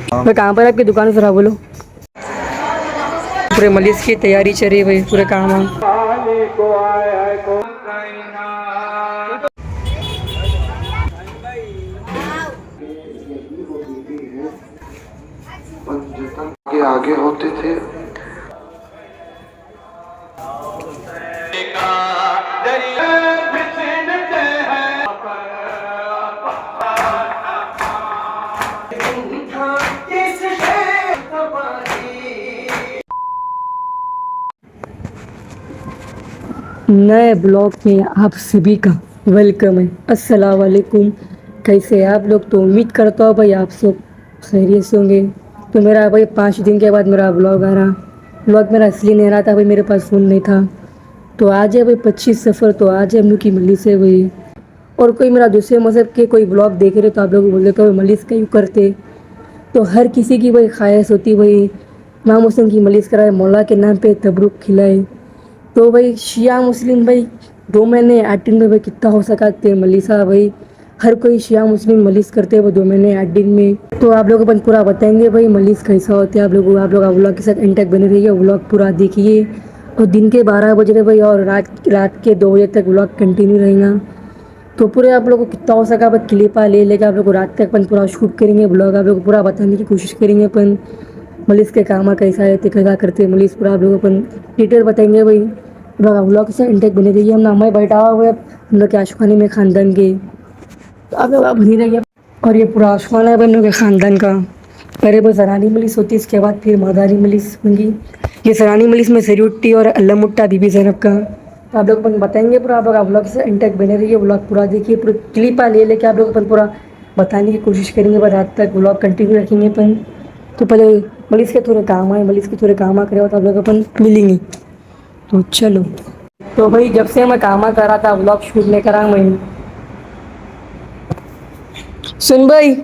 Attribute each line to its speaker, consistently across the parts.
Speaker 1: मैं कहाँ पर आपकी दुकान से रहा बोलो। पूरे मलिस की तैयारी चल रही है भाई, पूरे काम वाम।
Speaker 2: के आगे होते थे।
Speaker 1: नए ब्लॉग में आप सभी का वेलकम है। अस्सलाम वालेकुम। कैसे हैं आप लोग? तो उम्मीद करता हूँ भाई आप सब खैरियत से होंगे। तो मेरा भाई 5 दिन के बाद मेरा ब्लॉग आ रहा। ब्लॉग मेरा इसलिए नहीं आ रहा था भाई, मेरे पास फ़ोन नहीं था। तो आज है भाई 25 सफ़र, तो आज है हम लोग की मलिस है भाई। और कोई मेरा दूसरे मज़हब के कोई ब्लॉग देख रहे तो आप लोग बोल देते हो मलिस क्यों करते। तो हर किसी की भाई ख्वाहिश होती भाई इमाम हुसैन की मलिस कराए, मौला के नाम पे तबरुक खिलाए। तो भाई शिया मुस्लिम भाई 2 महीने 8 दिन में भाई कितना हो सका थे मलिसा भाई। हर कोई शिया मुस्लिम मलिस करते हैं वो 2 महीने 8 दिन में। तो आप लोगों को अपन पूरा बताएंगे भाई मलिस कैसा होता है। आप लोग व्लॉग के साथ एंड तक बने रहिए, व्लॉग पूरा देखिए। और दिन के 12 बज रहे भाई और रात के 2 बजे तक व्लॉग कंटिन्यू रहेगा। तो पूरे आप लोगों को कितना हो सका अपन क्लिपा ले लेके आप लोग को रात तक अपन पूरा शूट करेंगे, ब्लॉग आप लोग को पूरा बताने की कोशिश करेंगे अपन। मलिस के काम कैसा है, कैसा करते हैं मलिस, पूरा आप लोग अपन डिटेल बताएंगे भाई। ब्लॉग से इंटेक बने रहिए। हम नाम बैठा हुआ है हम लोग के आशुखानी में ख़ानदान के, तो आप लोग बनी रहिए। और ये पूरा आशुखाना है भाई हम लोग के ख़ानदान का। पहले वो ज़रानी मलिस होती है, इसके बाद फिर मदारी मलिस होंगी। ये ज़रानी मलिस में सरीउट्टी और अल्लामुट्टा बीबी ज़ैनब का। तो आप लोग अपन बताएंगे पूरा। आप लोग ब्लॉग से इंटेक बने रहिए, ब्लॉग पूरा देखिए, पूरा क्लिपा ले लेके आप लोग अपन पूरा बताने की कोशिश करेंगे। पर रात तक ब्लॉग कंटिन्यू रखेंगे अपन। तो पहले मलिस के थोड़े काम आए, मलिस के थोड़े काम आ करे तो आप लोग अपन मिलेंगे। तो चलो। तो भाई जब से मैं काम कर रहा था ब्लॉग शूट नहीं करा मैं। सुन भाई,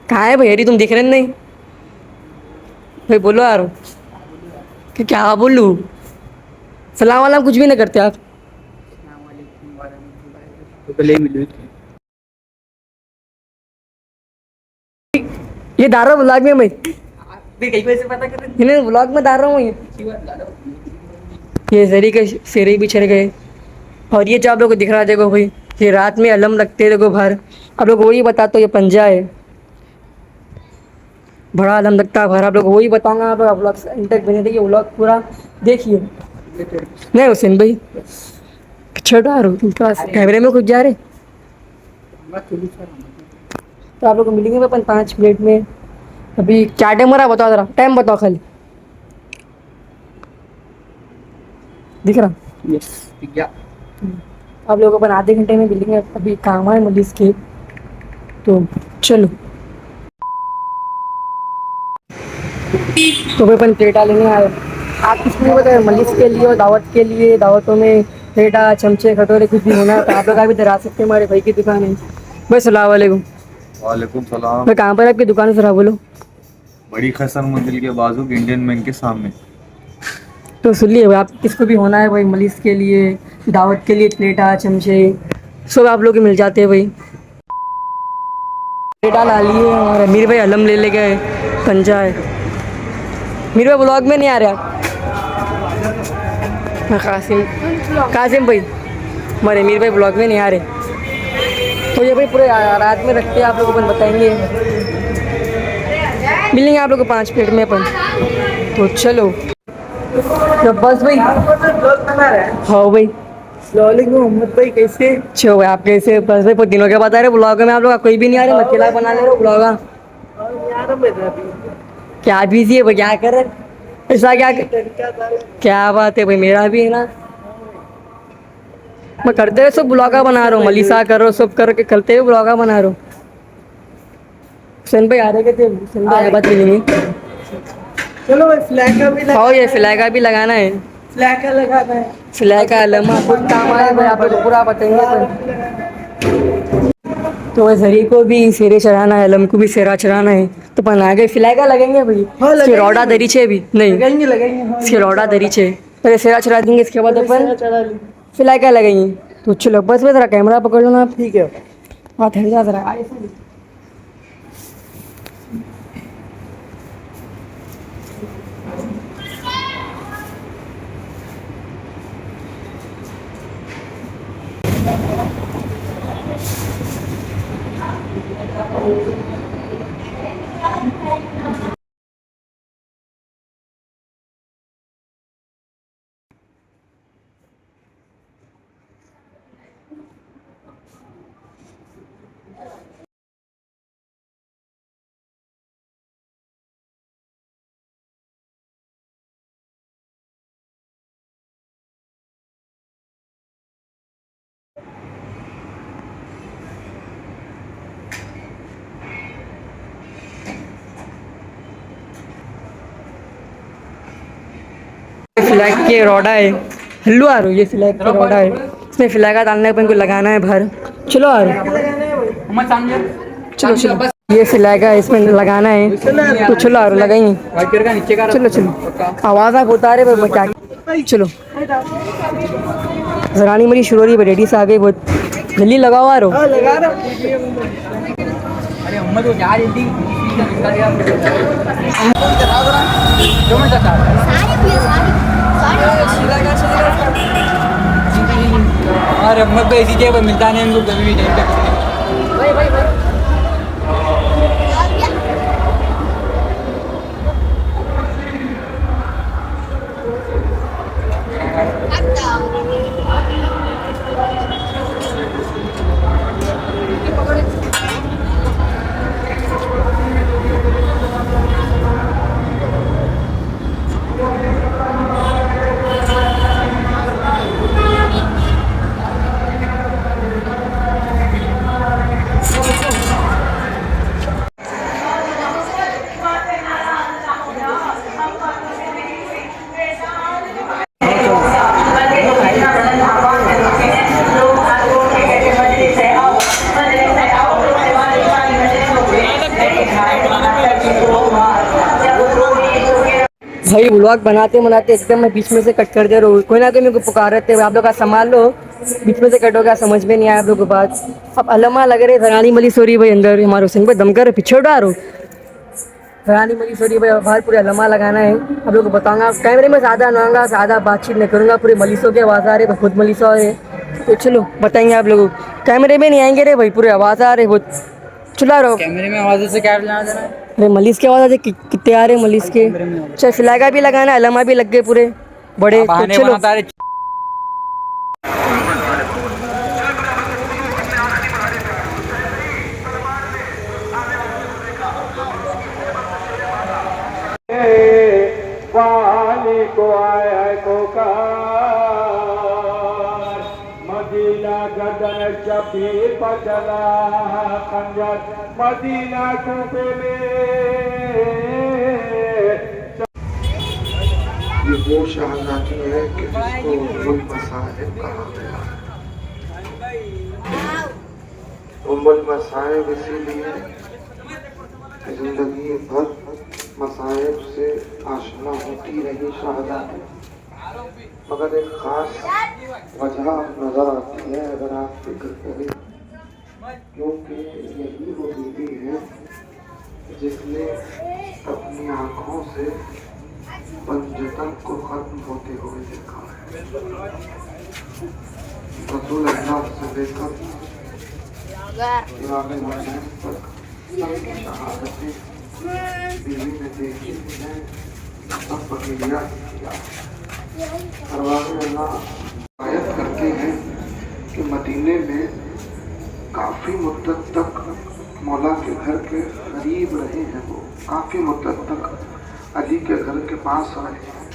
Speaker 1: कहाँ है भैया तुम दिख रहे नहीं भाई? बोलो यार कि क्या बोलूँ। सलाम वालाम कुछ भी नहीं करते आप?
Speaker 3: तो पहले ही मिली थी।
Speaker 1: ये डाल रहा हूँ ब्लॉग में मैं। कहीं पे से पता कर इन्हें ब्लॉग में डाल रहा हूँ ये जरी के शेरे भी चढ़ गए। और ये जो आप लोग को दिख रहा है देखो भाई, ये रात में अलम लगते हैं देखो बाहर। आप लोग वही बताते हो ये पंजा है, बड़ा अलम लगता है बाहर। आप लोग वही बताऊंगा। आप लोग ब्लॉग इंटक बने रहिए, व्लॉग पूरा देखिए। नहीं हुसैन भाई छोटा रो तुम पास कैमरे में कुछ जा रहे। तो आप लोग को मिलेंगे अपन 5 मिनट में। अभी क्या टाइम हो रहा बताओ, ज़रा टाइम बताओ खाली। दिख रहा?
Speaker 3: यस ठीक है।
Speaker 1: आप लोग अपन आधे घंटे में मिलेंगे। अभी काम है मलिस के, तो चलो। तो भाई अपन प्लेटा लेने आए। आप कुछ नहीं बताए मलिस के लिए और दावत के लिए। दावतों में प्लेटा चमचे कटोरे कुछ भी होना है तो आप लोग अभी आ सकते हैं, हमारे भाई की दुकान है। भाई सलाम वालेकुम।
Speaker 2: वालेकुम सलाम।
Speaker 1: मैं कहाँ पर आपकी दुकान से रहा बोलो।
Speaker 2: बड़ी खैसर मंजिल के बाजू इंडियन बैंक के सामने।
Speaker 1: तो सुनिए भाई, आप किसको भी होना है भाई मलिस के लिए दावत के लिए प्लेटा चमचे सब आप लोग के मिल जाते हैं भाई। प्लेटा ला लिए और मीर भाई अलम ले गए, पंजा है। मीर भाई ब्लॉग में नहीं आ रहा। कासिम कासिम भाई हमारे मीर भाई ब्लॉग में नहीं आ रहे। तो ये भाई पूरे रात में रखते हैं, आप लोग अपन बताएंगे। मिलेंगे आप लोग को 5 मिनट में अपन। तो चलो। तो बस भाई हाँ भाई मोहम्मद भाई कैसे छो भाई आप कैसे? बस भाई दिनों के बता रहे ब्लॉग में आप लोग कोई भी नहीं आ रहे, अकेला बना ले रहे हो ब्लॉग। क्या बिजी है भाई, क्या कर रहे ऐसा क्या बात है भाई? मेरा भी है ना, मैं करते हुए सब ब्लॉगा बना रहा हूँ। मलिसा कर रहा हूँ, सब करके करते हुए ब्लॉगा बना रहा हूँ। हुसैन भाई आ रहे थे, हुसैन भाई बात मिलेंगे।
Speaker 3: चलो फ्लैग का भी
Speaker 1: हाँ ये फ्लैग का भी लगाना है।
Speaker 3: फ्लैग का लगाना है।
Speaker 1: फ्लैग का लम्हा कुछ काम आया भाई, आप लोग पूरा बताएंगे। तो वह जरी को भी सिरे चढ़ाना है, अलम को भी सिरा चढ़ाना है। तो अपन आगे फ्लैग का लगेंगे भाई।
Speaker 3: हाँ,
Speaker 1: इसकी
Speaker 3: लगेंगे
Speaker 1: रौड़ा
Speaker 3: भाई।
Speaker 1: दरी छे भी नहीं,
Speaker 3: लगेंगे हाँ,
Speaker 1: इसकी रौड़ा दरी छे पहले सिरा चढ़ा देंगे, इसके बाद अपन
Speaker 3: चढ़ा ली।
Speaker 1: फ्लैग का लगेंगे। तो चलो बस में ज़रा कैमरा पकड़ लो ना आप।
Speaker 3: ठीक है।
Speaker 1: हाँ ठहर जा ज़रा। फ्लैग के रोडा है, हल्लू आ रही, ये फ्लैग के रोडा है, इसमें फ्लैग डालने पर इनको लगाना है बाहर। चलो आ रहे, चलो चलो, ये फ्लैग है, इसमें लगाना है, तो चलो आ रहे, लगाएंगे। चलो चलो, आवाज़ आप होता रहे पर क्या, चलो रानी मरी शुरू हो रही है, रेडी से आ गई, बहुत जल्दी लगाओ आ रहे।
Speaker 3: लगा रहा
Speaker 4: अरे उम्मत को क्या जल्दी अरे उम्मत को ऐसी जगह मिलता नहीं उनको कभी भी टाइम पे
Speaker 1: भाई व्लॉग बनाते बनाते एकदम मैं बीच में से कट कर दे रहा हूँ, कोई ना कोई मेरे को पुकार रहे थे, आप लोग का संभाल लो, बीच में से कट होगा, समझ में नहीं आया आप लोगों को बात। अब अल्लामा लग रहे रानी मली सोरी भाई अंदर, हमारे हुसैन भाई दम कर पीछे उड़ा रहा हूँ। रानी मली सोरी भाई बाहर पूरे अल्लामा लगाना है, आप लोग को बताऊंगा, कैमरे में ज़्यादा ना आऊँगा, ज़्यादा बातचीत नहीं करूँगा, पूरे मलीसों की आवाज़ आ रही है, खुद मलीसो है, तो चलो बताएंगे आप लोगों को, कैमरे में नहीं आएंगे रे भाई, पूरे आवाज़ आ रही बहुत, चला रहो
Speaker 4: कैमरे में आवाज़ से क्या लेना देना है?
Speaker 1: अरे मलिस के आवाज़ कितने आ रहे हैं मलिस के, अच्छा फ्लैगा भी लगाना है, अल्लामा भी लग गए पूरे बड़े, तो
Speaker 4: बहाने
Speaker 1: चलो
Speaker 4: बनाता है।
Speaker 5: वाली को आया को मदीना गदन शबीर बदला खंजर मदीना कूफे में। ये वो शहजादी है कि जिसको उम्मुल मसाइब कहा गया है। उम्मुल मसाइब इसीलिए जिंदगी भर मसाइब से आशना होती रही शहजादी, मगर एक खास वजह नजर आती है अगर आप फिक्र करें, क्योंकि यही वो बीवी है जिसने अपनी आंखों से पंजतन को खत्म होते हुए देखा है। रसूल अल्लाह से लेकर इमाम हुसैन तक सबकी शहादतें बीवी ने देखी है, सब बकरिया किया। आयत करते हैं कि मदीने में काफ़ी मुद्दत तक मौला के घर के करीब रहे हैं, वो काफ़ी मुद्दत तक अली के घर के पास रहे हैं,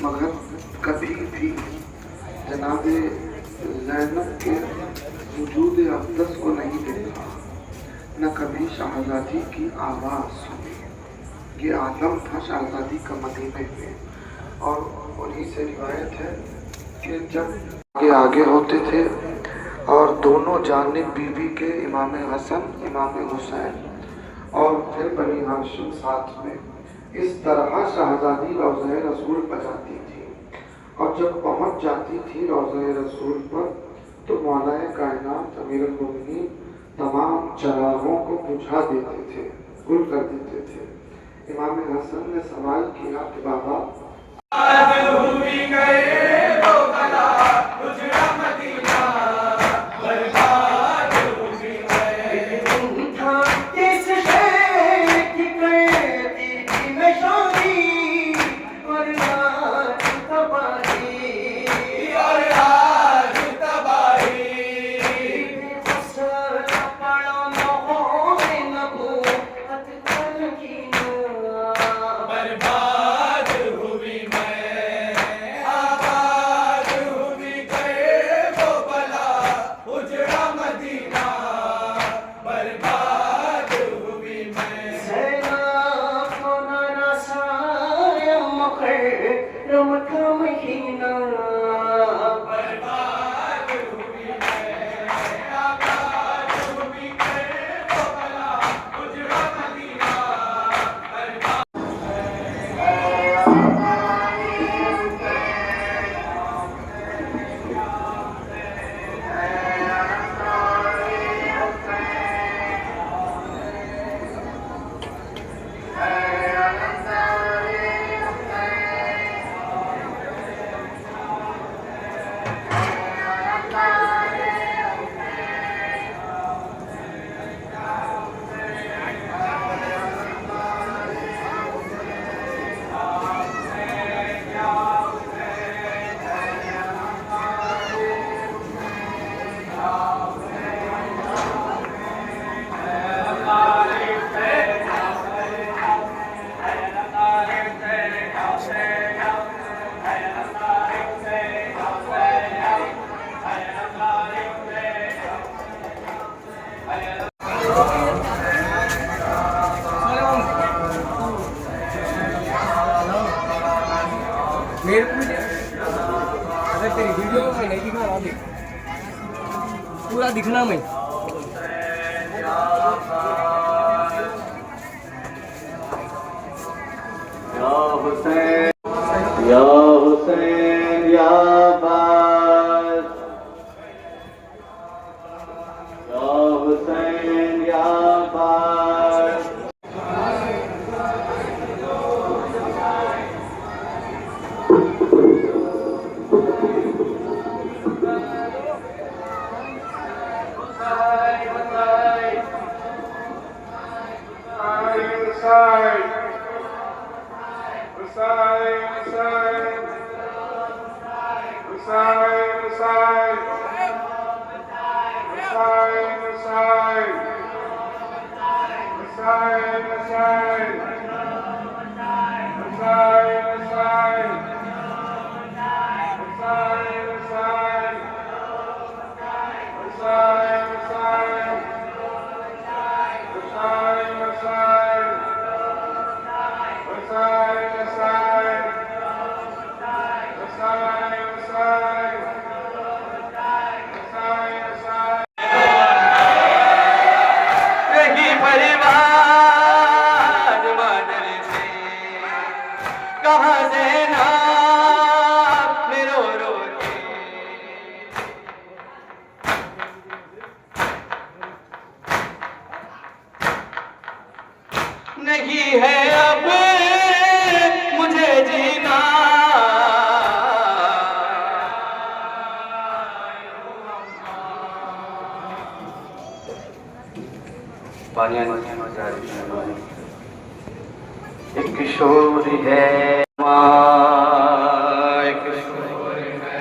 Speaker 5: मगर कभी भी जनाब ज़ैनब के वजूद अक़दस को नहीं देखा, न कभी शहजादी की आवाज़ सुनी। ये आलम था शहजादी का मदीने में, और उन्हीं से रिवायत है कि जब ये आगे होते थे और दोनों जानिब बीवी के इमाम हसन, इमाम हुसैन और फिर बनी हाशिम साथ में, इस तरह शहजादी रोज़े रसूल पर जाती थी, और जब पहुंच जाती थी रोज़े रसूल पर तो मौलाए कायनात अमीरुल मोमिनीन तमाम चरागों को बुझा देते थे, गुल कर देते थे। इमाम हसन ने सवाल किया कि बाबा आज
Speaker 4: पूरा दिखना मैं।
Speaker 2: या हुसैन या हुसैन या अब्बास या हुसैन या अब्बास।
Speaker 6: नहीं परिवार मदरसे कहाँ से नाम रो रो के नहीं है अब मुझे जीना। एक किशोर है एक किशोर है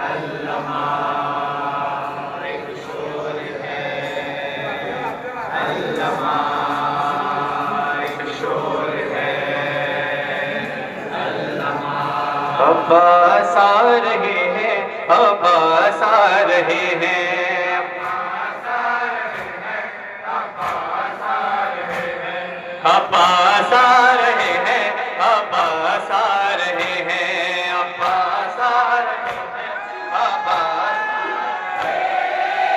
Speaker 6: अल्लामा एक किशोर है अल्लामा एक किशोर है अल्लामा। अब्बास आ रहे हैं अब्बास आ रहे हैं अब्बास आ रहे हैं अब्बास आ रहे हैं अब्बास आ रहे हैं अब्बास।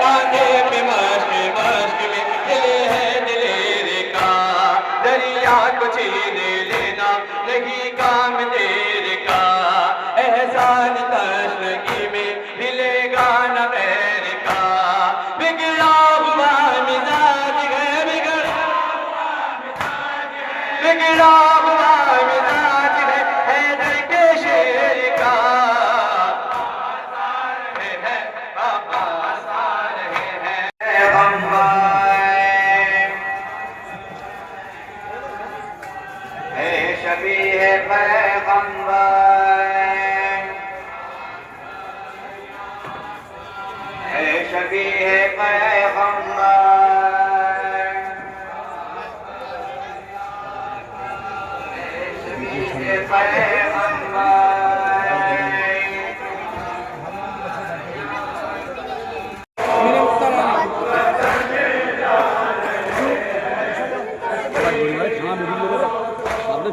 Speaker 6: कांधे पे मश्क मश्क में दिले है दिलेर का दरिया को छीन लेना नहीं काम देर का। एहसान तशनगी में मिलेगा न गैर का। बिगड़ा हुआ मिजाज है बिगड़ा हुआ मिजाज है हैदर के शेर का। है अब्बास आ रहे हैं पैगंबर है शबीह पैगंबर है शबीह पैगंबर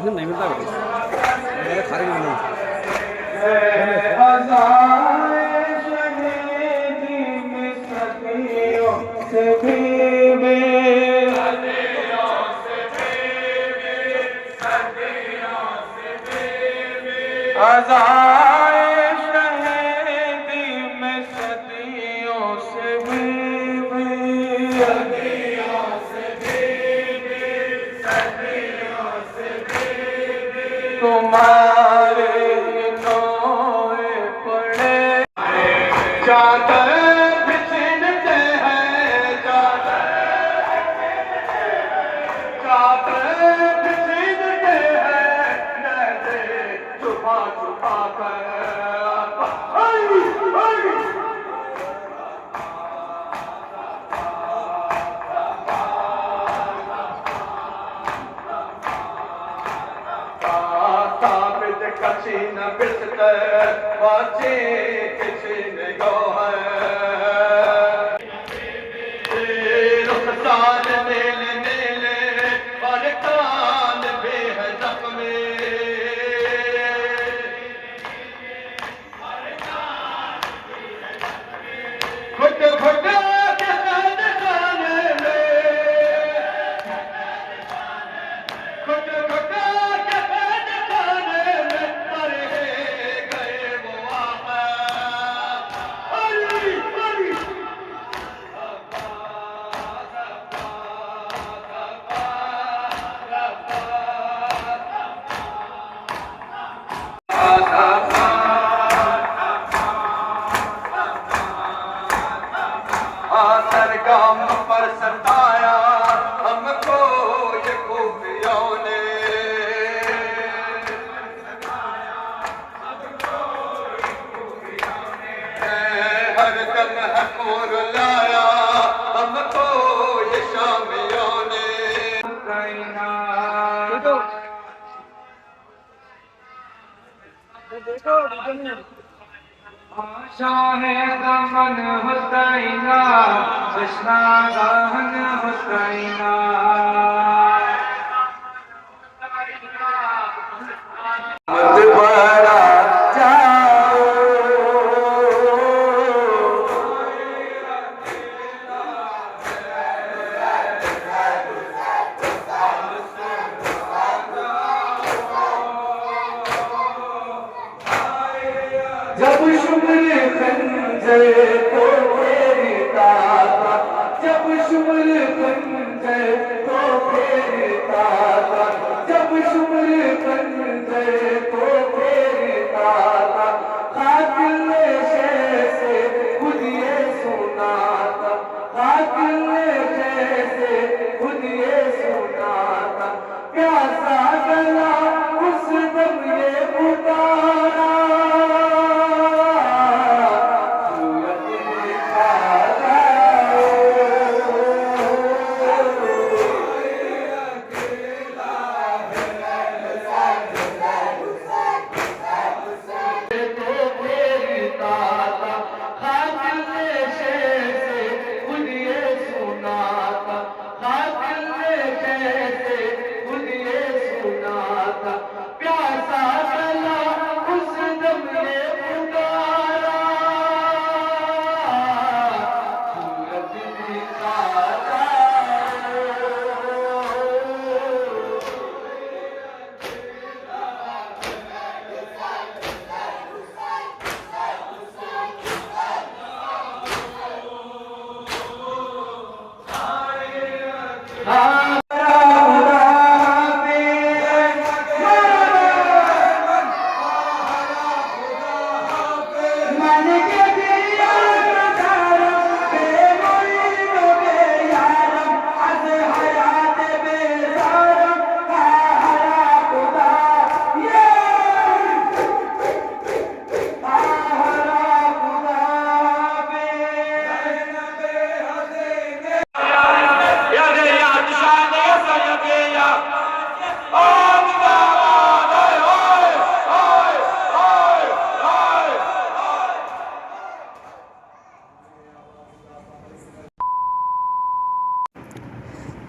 Speaker 4: नहीं मिलता खाली नहीं।
Speaker 6: तुम्हारे नोए पड़े चादर बिछते हैं चादर बिछते हैं नैने छुपा छुपा कर। कसी न बिस्तर बाचे किसी ने गो है रुखसार नील नीले और कान बेहद में सरगम पर सताया हमको ये खूबियों ने। हर दम हकूर लाया हमको ये शामियों ने।
Speaker 4: शाह दमन हुसैना कृष्णा दहन हुसैना।
Speaker 6: मत बड़ा जाओ जब शुम्र खंजर को फेरता था, जब शुम्र खंजर को फेरता था, जब शुम्र खंजर को फेरता था, कातिल ने शेर से खुद ये सुना था, कातिल ने शेर से खुद ये सुना था, प्यासा गला उस दम ये पुकारा।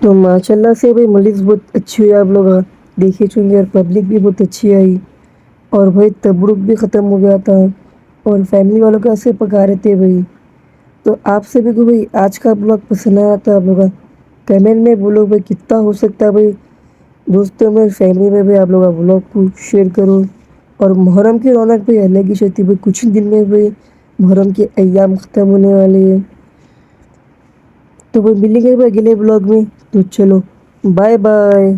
Speaker 1: तो माशाल्लाह से भाई मलिक्स बहुत अच्छी हुई, आप लोग देखे चुके और पब्लिक भी बहुत अच्छी आई और भाई तबरुक भी ख़त्म हो गया था और फैमिली वालों को ऐसे पका रहे थे भाई। तो आप सभी को भाई आज का ब्लॉग पसंद आया था आप लोग कमेंट में बोलो भाई कितना हो सकता है भाई दोस्तों में फैमिली में भाई आप लोग ब्लॉग को शेयर करो। और मुहर्रम की रौनक भाई अलग ही रहती है भाई, कुछ ही दिन में भाई मुहर्रम के अय्याम ख़त्म होने वाले हैं। तो भाई मिलेंगे भाई अगले ब्लॉग में, तो चलो बाय बाय।